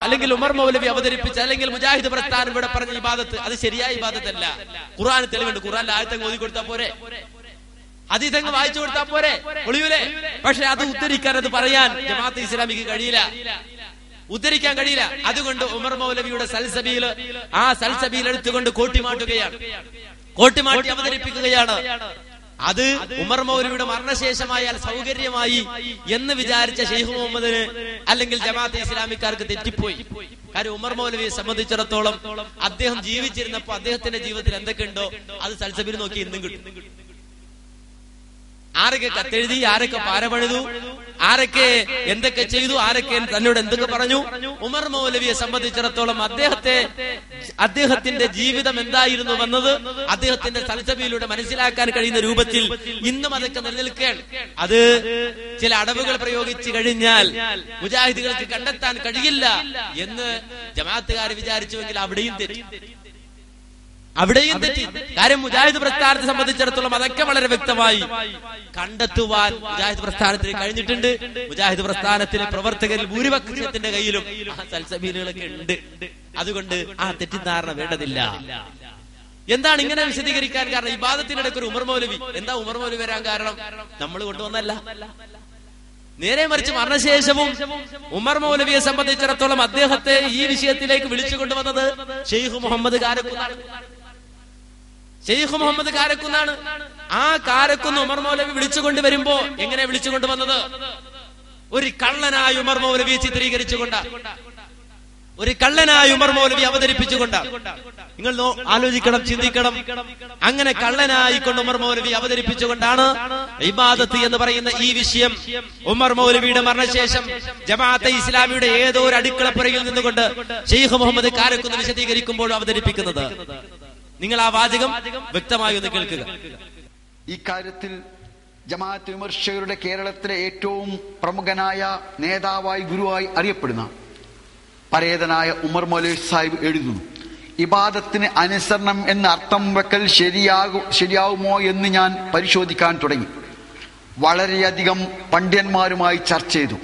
അല്ലെങ്കിൽ ഉമർ മൗലവി അവതരിപ്പിച്ച അല്ലെങ്കിൽ മുജാഹിദ് പ്രസ്ഥാനം ഇവിടെ പറഞ്ഞ ഇബാദത്ത് അത് ശരിയായ ഇബാദത്തല്ല. ഖുർആൻ തെളിവുണ്ട്. ഖുർആനിൽ ആയത്തങ്ങ് ഓതി കൊടുത്താൽ പോരെ, ഹദീസങ്ങ് വായിച്ചു കൊടുത്താൽ പോരെ, ഒളിയൂലേ? പക്ഷെ അത് ഉദ്ധരിക്കാൻ, അത് പറയാൻ ജമാഅത്തെ ഇസ്ലാമിക്ക് കഴിയില്ല, ഉദ്ധരിക്കാൻ കഴിയില്ല. അതുകൊണ്ട് ഉമർ മൗലവിയുടെ സൽസബീൽ, ആ സൽസബീൽ എടുത്തുകൊണ്ട് കോട്ടിമാട്ടി അവതരിപ്പിക്കുകയാണ്. അത് ഉമർ മൗലവിയുടെ മരണശേഷമായാൽ സൗകര്യമായി എന്ന് വിചാരിച്ച ഷെയ്ഖ് മുഹമ്മദിന് അല്ലെങ്കിൽ ജമാഅത്തെ ഇസ്ലാമിക്കാർക്ക് തെറ്റിപ്പോയി. കാര്യം ഉമർ മൗലവിയെ സംബന്ധിച്ചിടത്തോളം അദ്ദേഹം ജീവിച്ചിരുന്നപ്പോ അദ്ദേഹത്തിന്റെ ജീവിതത്തിൽ എന്തൊക്കെയുണ്ടോ അത് സൽസബീൽ നോക്കി ഇന്നും കിട്ടും. ആരൊക്കെ കത്തെഴുതി, ആരൊക്കെ പാരപണിതു, ആരൊക്കെ എന്തൊക്കെ ചെയ്തു, ആരൊക്കെ തന്നോട് എന്തൊക്കെ പറഞ്ഞു, ഉമർ മൗലവിയെ സംബന്ധിച്ചിടത്തോളം അദ്ദേഹത്തിന്റെ ജീവിതം എന്തായിരുന്നു വന്നത് അദ്ദേഹത്തിന്റെ സൽസബിയിലൂടെ മനസ്സിലാക്കാൻ കഴിയുന്ന രൂപത്തിൽ ഇന്നും അതൊക്കെ നിലനിൽക്കുകയാണ്. അത് ചില അടവുകൾ പ്രയോഗിച്ചു കഴിഞ്ഞാൽ മുജാഹിദുകൾക്ക് കണ്ടെത്താൻ കഴിയില്ല എന്ന് ജമാഅത്തുകാർ വിചാരിച്ചുവെങ്കിൽ അവിടെയും തെറ്റി. കാര്യം മുജാഹിദ് പ്രസ്ഥാനത്തെ സംബന്ധിച്ചിടത്തോളം അതൊക്കെ വളരെ വ്യക്തമായി കണ്ടെത്തുവാൻ മുജാഹിദ് പ്രസ്ഥാനത്തിന് കഴിഞ്ഞിട്ടുണ്ട്. മുജാഹിദ് പ്രസ്ഥാനത്തിലെ പ്രവർത്തകരിൽ ഭൂരിപക്ഷത്തിന്റെ കയ്യിലും ആ സൽസബീലുകളൊക്കെ ഉണ്ട്. അതുകൊണ്ട് ആ തെറ്റിദ്ധാരണ വേണ്ടതില്ല. എന്താണ് ഇങ്ങനെ വിശദീകരിക്കാൻ കാരണം? ഇബാദത്തിനിടയ്ക്ക് ഒരു ഉമർ മൗലവി, എന്താ ഉമർ മൗലവി വരാൻ കാരണം? നമ്മൾ കൊണ്ടുവന്നല്ല, നേരെ മറിച്ച് മരണശേഷവും ഉമർ മൗലവിയെ സംബന്ധിച്ചിടത്തോളം അദ്ദേഹത്തെ ഈ വിഷയത്തിലേക്ക് വിളിച്ചു കൊണ്ടുവന്നത് ഷെയ്ഖ് മുഹമ്മദ് കാരക്കുന്നാണ്. ആ കാരക്കുന്ന് ഉമർ മൗലവി വിളിച്ചുകൊണ്ടുവരുമ്പോ എങ്ങനെ വിളിച്ചുകൊണ്ടുവന്നത്? ഒരു കള്ളനായ ഉമർ മൗലവിയെ ചിത്രീകരിച്ചുകൊണ്ട്, ഒരു കള്ളനായ ഉമർ മൗലവി അവതരിപ്പിച്ചുകൊണ്ട്. നിങ്ങൾ ആലോചിക്കണം, ചിന്തിക്കണം. അങ്ങനെ കള്ളനായിക്കൊണ്ട് ഉമർ മൗലവി അവതരിപ്പിച്ചുകൊണ്ടാണ് ഇബാദത്ത് എന്ന് പറയുന്ന ഈ വിഷയം ഉമർ മൗലവിയുടെ മരണശേഷം ജമാഅത്തെ ഇസ്ലാമിയുടെ ഏതോ ഒരു അടുക്കളപ്പുറയിൽ നിന്നുകൊണ്ട് ഷെയ്ഖ് മുഹമ്മദ് കാരക്കുന്ന് വിശദീകരിക്കുമ്പോൾ അവതരിപ്പിക്കുന്നത്. നിങ്ങൾ ആ വാചകം വ്യക്തമായി ഒന്ന് കേൾക്കുക. ഈ കാര്യത്തിൽ ജമാഅത്ത് വിമർശകരുടെ കേരളത്തിലെ ഏറ്റവും പ്രമുഖനായ നേതാവായി, ഗുരുവായി അറിയപ്പെടുന്ന പരേതനായ ഉമർ മൗലവി സാഹിബ് എഴുതുന്നു: ഇബാദത്തിന് അനുസരണം എന്ന് അർത്ഥം വെക്കൽ ശരിയാവുമോ എന്ന് ഞാൻ പരിശോധിക്കാൻ തുടങ്ങി. വളരെയധികം പണ്ഡിതന്മാരുമായി ചർച്ച ചെയ്തു.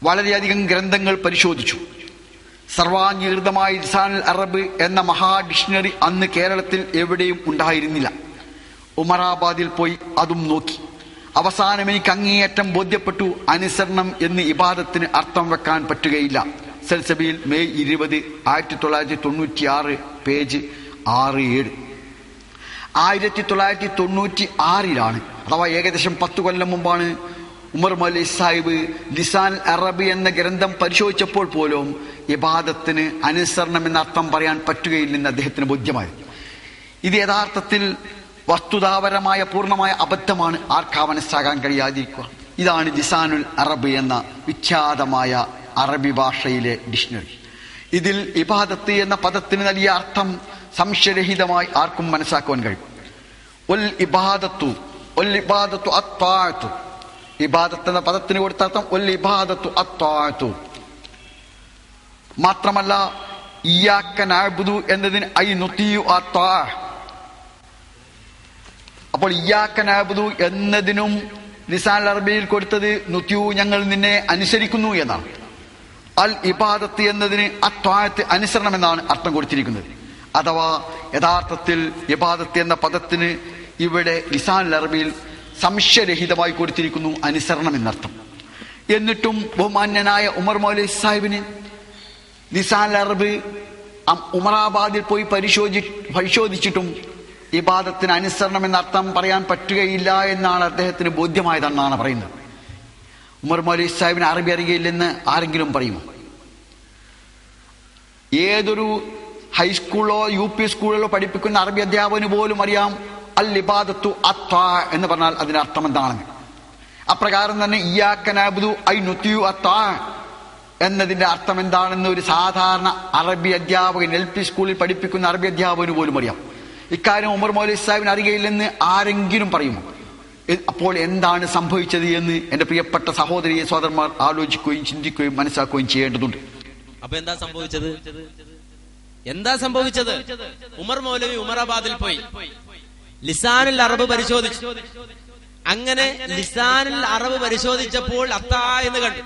വളരെയധികം ഗ്രന്ഥങ്ങൾ പരിശോധിച്ചു. സർവാംഗീകൃതമായ ലിസാനുൽ അറബ് എന്ന മഹാ ഡിക്ഷണറി അന്ന് കേരളത്തിൽ എവിടെയും ഉണ്ടായിരുന്നില്ല. ഉമറാബാദിൽ പോയി അതും നോക്കി. അവസാനം എനിക്ക് അങ്ങേയറ്റം ബോധ്യപ്പെട്ടു, അനുസരണം എന്ന് ഇബാദത്തിന് അർത്ഥം വെക്കാൻ പറ്റുകയില്ല. Salsabeel May 20, 1996, page 6-7. 1996 അഥവാ ഏകദേശം 10 കൊല്ലം മുമ്പാണ് ഉമർ മൗലവി സാഹിബ് ലിസാൻ അറബി എന്ന ഗ്രന്ഥം പരിശോധിച്ചപ്പോൾ പോലും ഇബാദത്തിന് അനുസരണം എന്ന അർത്ഥം പറയാൻ പറ്റുകയില്ലെന്ന് അദ്ദേഹത്തിന് ബോധ്യമായി. ഇത് യഥാർത്ഥത്തിൽ വസ്തുതാപരമായ പൂർണ്ണമായ അബദ്ധമാണ്. ആർക്കാ മനസ്സിലാക്കാൻ കഴിയാതിരിക്കുക? ഇതാണ് ലിസാനുൽ അറബ് എന്ന വിഖ്യാതമായ അറബി ഭാഷയിലെ ഡിക്ഷണറി. ഇതിൽ ഇബാദത്ത് എന്ന പദത്തിന് നൽകിയ അർത്ഥം സംശയരഹിതമായി ആർക്കും മനസ്സിലാക്കുവാൻ കഴിയും. ഇബാദത്ത് എന്ന പദത്തിന് കൊടുത്ത അർത്ഥം ഇബാദത്തു അത്വാഅത്തു. മാത്രമല്ല ഇയ്യാക നഅ്ബുദു എന്നതിന് ഐ നുതിഉ അത്വാഅ. അപ്പോൾ ഇയ്യാക നഅ്ബുദു എന്നതിനും ലിസാൻ അറബിയിൽ കൊടുത്തത് നുതിഉ, ഞങ്ങൾ നിന്നെ അനുസരിക്കുന്നു എന്നാണ്. അൽ ഇബാദത്ത് എന്നതിന് അത്വാഅത്ത്, അനുസരണം എന്നാണ് അർത്ഥം കൊടുത്തിരിക്കുന്നത്. അഥവാ യഥാർത്ഥത്തിൽ ഇബാദത്ത് എന്ന പദത്തിന് ഇവിടെ ലിസാൻ അറബിയിൽ സംശയരഹിതമായി കൊടുത്തിരിക്കുന്നു അനുസരണം എന്നർത്ഥം. എന്നിട്ടും ബഹുമാന്യനായ ഉമർ മൗലവി സാഹിബിന് ലിസാൻ അറബ് ഉമറാബാദിൽ പോയി പരിശോധിച്ചിട്ടും ഇബാദത്തിന് അനുസരണം എന്നർത്ഥം പറയാൻ പറ്റുകയില്ല എന്നാണ് അദ്ദേഹത്തിന് ബോധ്യമായതെന്നാണ് പറയുന്നത്. ഉമർ മൗലവി സാഹിബിന് അറബി അറിയില്ലെന്ന് ആരെങ്കിലും പറയുമോ? ഏതൊരു ഹൈസ്കൂളിലോ UP സ്കൂളിലോ പഠിപ്പിക്കുന്ന അറബി അധ്യാപകന് പോലും അറിയാം അൽ ഇബാദത്തു അത്വാ എന്ന് പറഞ്ഞാൽ അതിന്റെ അർത്ഥം എന്താണെന്ന്. അപ്രകാരം തന്നെ ഇയ്യാക നഅ്ബുദു ഐ നുതിഉ അത്വാ എന്നതിന്റെ അർത്ഥം എന്താണെന്ന് ഒരു സാധാരണ അറബി അധ്യാപകൻ, LP സ്കൂളിൽ പഠിപ്പിക്കുന്ന അറബി അധ്യാപകന് പോലും അറിയാം. ഇക്കാര്യം ഉമർ മൗലവി സാഹിബിന് അറിയില്ലെന്ന് ആരെങ്കിലും പറയുമോ? അപ്പോൾ എന്താണ് സംഭവിച്ചത് എന്ന് എന്റെ പ്രിയപ്പെട്ട സഹോദരി സഹോദരന്മാർ ആലോചിക്കുകയും ചിന്തിക്കുകയും മനസ്സിലാക്കുകയും ചെയ്യേണ്ടതുണ്ട്. അപ്പൊ എന്താ സംഭവിച്ചത്? ഉമർ മൗലവി ഉമറാബാദിൽ പോയി ലിസാനുൽ അറബ് പരിശോധിച്ചു. അങ്ങനെ ലിസാനുൽ അറബ് പരിശോധിച്ചപ്പോൾ അത്താ എന്ന് കണ്ടു.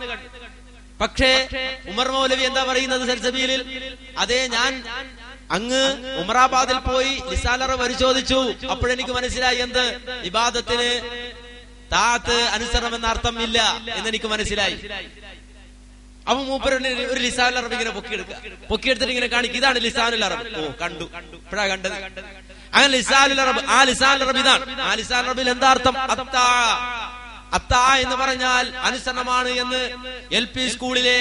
പക്ഷേ ഉമർ മൗലവി എന്താ പറയുന്നത് സൽസബീലിൽ? അതേ, ഞാൻ അങ്ങ് ഉമറാബാദിൽ പോയി ലിസാലറ പരിശോധിച്ചു, അപ്പോഴെനിക്ക് മനസ്സിലായി എന്ത് ഇബാദത്തിന് താത്ത് അനുസരണം എന്ന അർത്ഥം ഇല്ല എന്നെനിക്ക് മനസ്സിലായി. അപ്പൊ മൂപ്പര് ഒരു ലിസാനുൽ അറബ് ഇങ്ങനെ പൊക്കിയെടുത്തിട്ട് ഇങ്ങനെ കാണിക്കും, ഇതാണ് ലിസാനുൽ അറബ്. ഓ, കണ്ടു, ഇപ്പഴാ കണ്ടത്. അങ്ങനെ ലിസാനുൽ അറബ്, ആ ലിസാനുൽ അറബ് ഇതാണ്. ആ ലിസാനുൽ അറബിൽ എന്താ അർത്ഥം? അത്താ എന്ന് പറഞ്ഞാൽ അനുസരണമാണ് എന്ന് LP സ്കൂളിലെ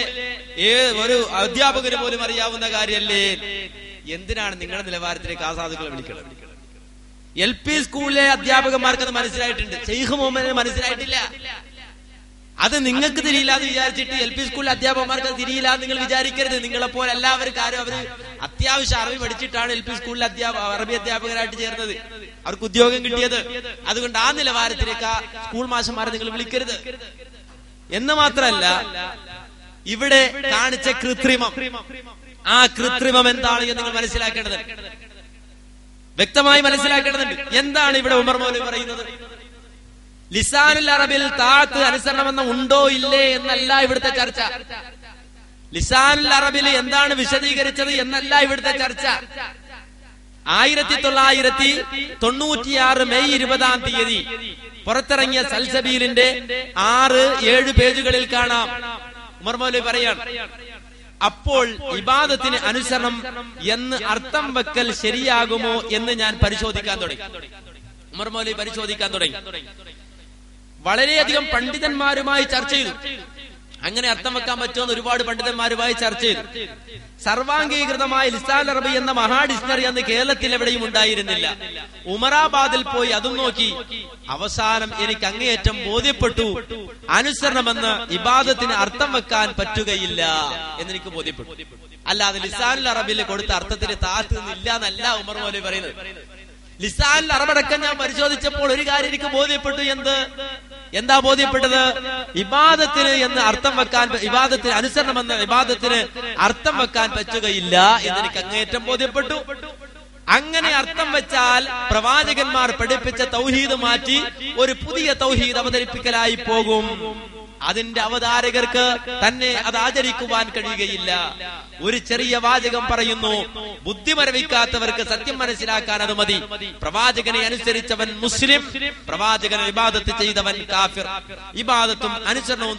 ഒരു അധ്യാപകന് പോലും അറിയാവുന്ന കാര്യമല്ലേ? എന്തിനാണ് നിങ്ങളുടെ നിലവാരത്തിലേക്ക് ആ സാധുക്കളെ വിളിക്കുന്നത്? LP സ്കൂളിലെ അധ്യാപകന്മാർക്ക് അത് മനസ്സിലായിട്ടുണ്ട്, ശൈഖ് മുഹമ്മദിന് മനസ്സിലായിട്ടില്ല. അത് നിങ്ങൾക്ക് തിരിയില്ല എന്ന് വിചാരിച്ചിട്ട് LP സ്കൂളിലെ അധ്യാപകന്മാർക്ക് അത് തിരിയില്ല എന്ന് നിങ്ങൾ വിചാരിക്കരുത്. നിങ്ങളെപ്പോലെ എല്ലാവരും കാര്യം അവര് അത്യാവശ്യം അറിവ് പഠിച്ചിട്ടാണ് LP സ്കൂളിലെ അറബി അധ്യാപകരായിട്ട് ചേർന്നത്, അവർക്ക് ഉദ്യോഗം കിട്ടിയത്. അതുകൊണ്ട് ആ നിലവാരത്തിലേക്ക് ആ സ്കൂൾ മാഷന്മാരെ നിങ്ങൾ വിളിക്കരുത്. എന്ന് മാത്രമല്ല, ഇവിടെ കാണിച്ച കൃത്രിമം, ആ കൃത്രിമം എന്താണ് എന്ന് നിങ്ങൾ മനസ്സിലാക്കേണ്ടത്, വ്യക്തമായി മനസ്സിലാക്കേണ്ടതുണ്ട്. എന്താണ് ഇവിടെ ഉമർ മൗലവി പറയുന്നത്? ലിസാനുൽ അറബിൽ താത്ത് അനുസരണമെന്ന് ഉണ്ടോ ഇല്ലേ എന്നല്ല ഇവിടുത്തെ ചർച്ച. ലിസാനുൽ അറബിൽ എന്താണ് വിശദീകരിച്ചത് എന്നല്ല ഇവിടുത്തെ ചർച്ച. 1996 മെയ് 20 പുറത്തിറങ്ങിയ സൽസബീലിന്റെ 6-7 പേജുകളിൽ കാണാം ഉമർ മൗലവി പറയാണ്, അപ്പോൾ ഇബാദത്തിന് അനുസരണം എന്ന് അർത്ഥം വെക്കൽ ശരിയാകുമോ എന്ന് ഞാൻ പരിശോധിക്കാൻ തുടങ്ങി. ഉമർ മൗലവി പരിശോധിക്കാൻ തുടങ്ങി. വളരെയധികം പണ്ഡിതന്മാരുമായി ചർച്ച ചെയ്തു. അങ്ങനെ അർത്ഥം വെക്കാൻ പറ്റുമെന്ന് ഒരുപാട് പണ്ഡിതന്മാരുമായി ചർച്ച ചെയ്തു. സർവാംഗീകൃതമായ ലിസാനുൽ അറബി എന്ന മഹാ ഡിക്ഷണറി അന്ന് കേരളത്തിൽ എവിടെയും ഉണ്ടായിരുന്നില്ല. ഉമറാബാദിൽ പോയി അതും നോക്കി. അവസാനം എനിക്ക് അങ്ങേയറ്റം ബോധ്യപ്പെട്ടു, അനുസരണമെന്ന് ഇബാദത്തിന് അർത്ഥം വെക്കാൻ പറ്റുകയില്ല എന്നെനിക്ക് ബോധ്യപ്പെട്ടു. അല്ലാതെ ലിസാനുൽ അറബിൽ കൊടുത്ത അർത്ഥത്തിന് താത്ത് ഇല്ല എന്നല്ല ഉമർ മൗലവി പറയുന്നത്. ലിസാനുൽ അറബടക്കം ഞാൻ പരിശോധിച്ചപ്പോൾ ഒരു കാര്യം എനിക്ക് ബോധ്യപ്പെട്ടു. എന്താ ബോധ്യപ്പെട്ടത്? ഇബാദത്തിന് എന്ന് അർത്ഥം വെക്കാൻ, ഇബാദത്തിന് അനുസരണമെന്ന് ഇബാദത്തിന് അർത്ഥം വെക്കാൻ പറ്റുകയില്ല എന്നെനിക്ക് അങ്ങേയറ്റം ബോധ്യപ്പെട്ടു. അങ്ങനെ അർത്ഥം വെച്ചാൽ പ്രവാചകന്മാർ പഠിപ്പിച്ച തൗഹീദ് മാറ്റി ഒരു പുതിയ തൗഹീദ് അവതരിപ്പിക്കലായി പോകും. അതിന്റെ അവതാരകർക്ക് തന്നെ അത് ആചരിക്കുവാൻ കഴിയുകയില്ല. ഒരു ചെറിയ വാചകം പറയുന്നു, ബുദ്ധി മരവിക്കാത്തവർക്ക് സത്യം മനസ്സിലാക്കാൻ അത് മതി. പ്രവാചകനെ അനുസരിച്ചവൻ മുസ്ലിം, പ്രവാചകനെ ഇബാദത്ത് ചെയ്തവൻ കാഫിർ. ഇബാദത്തും അനുസരണവും